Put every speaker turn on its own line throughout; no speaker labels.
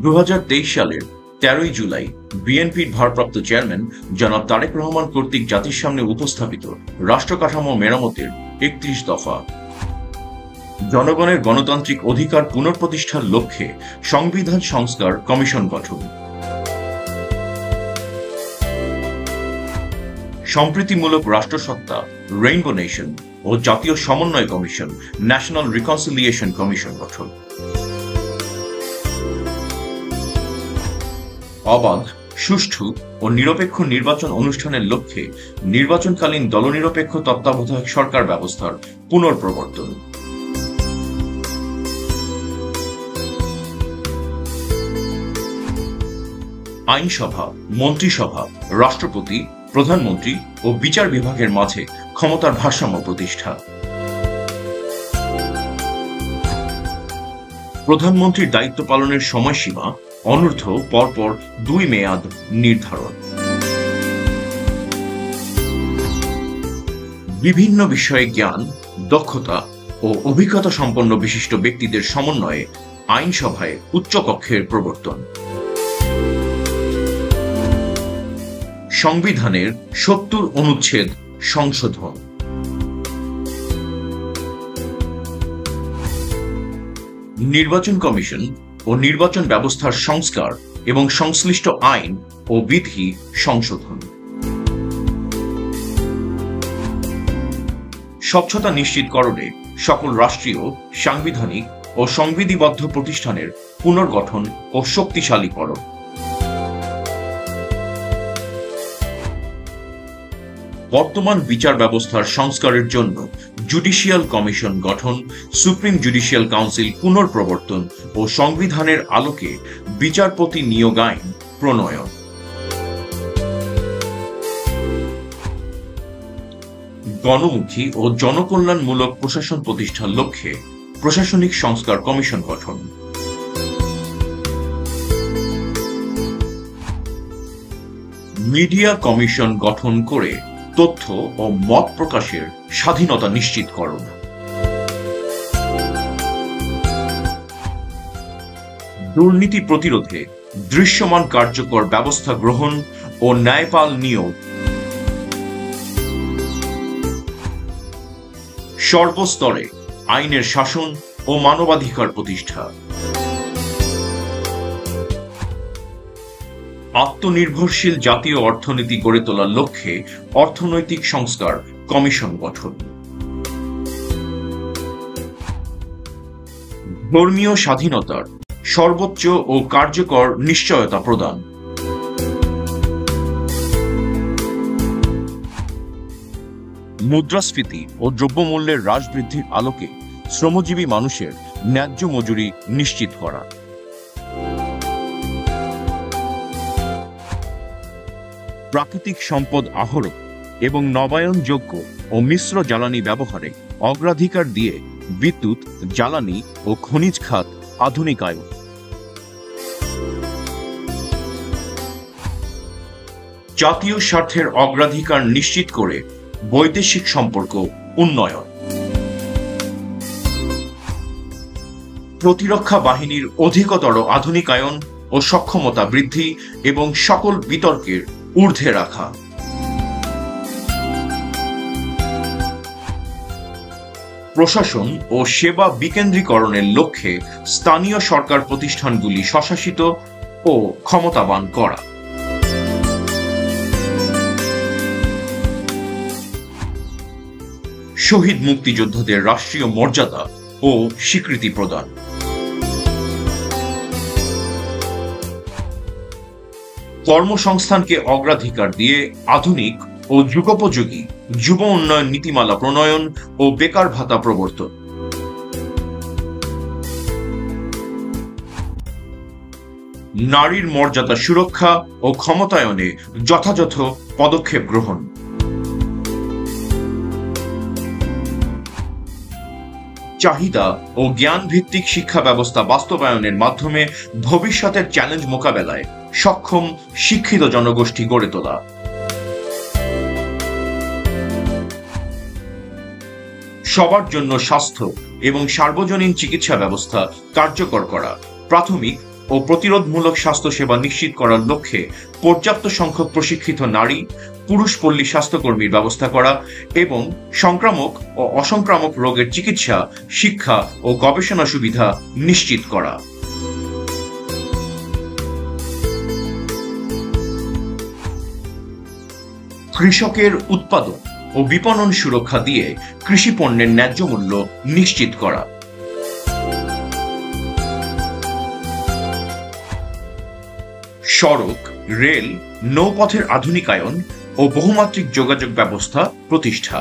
2023 সালের 13 জুলাই বিএনপির ভারপ্রাপ্ত চেয়ারম্যান জনাব তারেক রহমান কর্তৃক জাতির সামনে উপস্থাপিত রাষ্ট্র কাঠামো মেরামতের 31 দফা জনগণের গণতান্ত্রিক অধিকার পুনঃপ্রতিষ্ঠার লক্ষ্যে সংবিধান সংস্কার কমিশন গঠন, সম্প্রীতিমূলক রাষ্ট্রসত্তা রেইনবো নেশন ও জাতীয় সমন্বয় কমিশন ন্যাশনাল রিকনসিলিয়েশন কমিশন গঠন, অবাধ, সুষ্ঠু ও নিরপেক্ষ নির্বাচন অনুষ্ঠানের লক্ষ্যে নির্বাচনকালীন দলনিরপেক্ষ তত্ত্বাবধায়ক সরকার ব্যবস্থার পুনঃপ্রবর্তন, আইনসভা, মন্ত্রিসভা, রাষ্ট্রপতি, প্রধানমন্ত্রী ও বিচার বিভাগের মাঝে ক্ষমতার ভারসাম্য প্রতিষ্ঠা, প্রধানমন্ত্রীর দায়িত্ব পালনের সময়সীমা অনূর্ধ্ব পরপর 2 মেয়াদ নির্ধারণ, বিভিন্ন বিষয়ে জ্ঞান, দক্ষতা ও অভিজ্ঞতা সম্পন্ন বিশিষ্ট ব্যক্তিদের সমন্বয়ে আইনসভায় উচ্চকক্ষের প্রবর্তন, সংবিধানের 70 অনুচ্ছেদ সংশোধন, নির্বাচন কমিশন ও নির্বাচন ব্যবস্থার সংস্কার এবং সংশ্লিষ্ট আইন ও বিধি সংশোধন, স্বচ্ছতা নিশ্চিতকরণে সকল রাষ্ট্রীয়, সাংবিধানিক ও সংবিধিবদ্ধ প্রতিষ্ঠানের পুনর্গঠন ও শক্তিশালীকরণ, বর্তমান বিচার ব্যবস্থার সংস্কারের জন্য জুডিশিয়াল কমিশন গঠন, সুপ্রিম জুডিশিয়াল কাউন্সিল পুনঃপ্রবর্তন ও সংবিধানের আলোকে বিচারপতি নিয়োগ আইন প্রণয়ন, গণমুখী ও জনকল্যাণমূলক প্রশাসন প্রতিষ্ঠার লক্ষ্যে প্রশাসনিক সংস্কার কমিশন গঠন, মিডিয়া কমিশন গঠন করে তথ্য ও মত প্রকাশের স্বাধীনতা নিশ্চিতকরণ, দুর্নীতি প্রতিরোধে দৃশ্যমান কার্যকর ব্যবস্থা গ্রহণ ও ন্যায়পাল নিয়োগ, সর্বস্তরে আইনের শাসন ও মানবাধিকার প্রতিষ্ঠা, আত্মনির্ভরশীল জাতীয় অর্থনীতি গড়ে তোলার লক্ষ্যে অর্থনৈতিক সংস্কার কমিশন গঠন, ধর্মীয় স্বাধীনতার সর্বোচ্চ ও কার্যকর নিশ্চয়তা প্রদান, মুদ্রাস্ফীতি ও দ্রব্যমূল্যের হ্রাস বৃদ্ধির আলোকে শ্রমজীবী মানুষের ন্যায্য মজুরি নিশ্চিত করা, প্রাকৃতিক সম্পদ আহরণ এবং নবায়নযোগ্য ও মিশ্র জ্বালানি ব্যবহারে অগ্রাধিকার দিয়ে বিদ্যুৎ, জ্বালানি ও খনিজ খাত আধুনিকায়ন, জাতীয় স্বার্থের অগ্রাধিকার নিশ্চিত করে বৈদেশিক সম্পর্ক উন্নয়ন, প্রতিরক্ষা বাহিনীর অধিকতর আধুনিকায়ন ও সক্ষমতা বৃদ্ধি এবং সকল বিতর্কের ঊর্ধ্বে রাখা, প্রশাসন ও সেবা বিকেন্দ্রীকরণের লক্ষ্যে স্থানীয় সরকার প্রতিষ্ঠানগুলি স্বশাসিত ও ক্ষমতাবান করা, শহীদ মুক্তিযোদ্ধাদের রাষ্ট্রীয় মর্যাদা ও স্বীকৃতি প্রদান, কর্মসংস্থানকে অগ্রাধিকার দিয়ে আধুনিক ও যুগোপযোগী যুব উন্নয়ন নীতিমালা প্রণয়ন ও বেকার ভাতা প্রবর্তন, নারীর মর্যাদা সুরক্ষা ও ক্ষমতায়নে যথাযথ পদক্ষেপ গ্রহণ, চাহিদা ও জ্ঞান ভিত্তিক শিক্ষা ব্যবস্থা বাস্তবায়নের মাধ্যমে ভবিষ্যতের চ্যালেঞ্জ মোকাবেলায় সক্ষম শিক্ষিত জনগোষ্ঠী গড়ে তোলা, সবার জন্য স্বাস্থ্য এবং সার্বজনীন চিকিৎসা ব্যবস্থা কার্যকর করা, প্রাথমিক ও প্রতিরোধমূলক স্বাস্থ্যসেবা নিশ্চিত করার লক্ষ্যে পর্যাপ্ত সংখ্যক প্রশিক্ষিত নারী পুরুষ পল্লী স্বাস্থ্যকর্মীর ব্যবস্থা করা এবং সংক্রামক ও অসংক্রামক রোগের চিকিৎসা, শিক্ষা ও গবেষণা সুবিধা নিশ্চিত করা। কৃষকের উৎপাদন ও বিপণন সুরক্ষা দিয়ে কৃষি পণ্যের ন্যায্য মূল্য নিশ্চিত করা। সড়ক, রেল, নৌপথের আধুনিকায়ন ও বহুমাত্রিক যোগাযোগ ব্যবস্থা প্রতিষ্ঠা।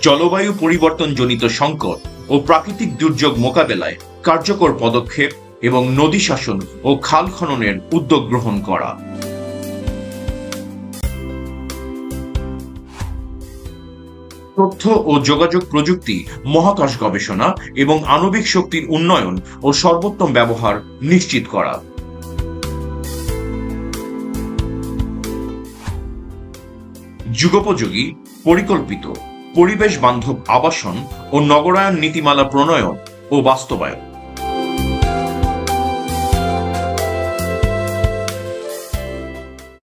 জলবায়ু পরিবর্তনজনিত সংকট ও প্রাকৃতিক দুর্যোগ মোকাবেলায় কার্যকর পদক্ষেপ এবং নদী শাসন ও খাল খননের উদ্যোগ গ্রহণ করা। তথ্য ও যোগাযোগ প্রযুক্তি, মহাকাশ গবেষণা এবং আণবিক শক্তির উন্নয়ন ও সর্বোত্তম ব্যবহার নিশ্চিত করা। যুগোপযোগী, পরিকল্পিত, পরিবেশ বান্ধব আবাসন ও নগরায়ন নীতিমালা প্রণয়ন ও বাস্তবায়ন।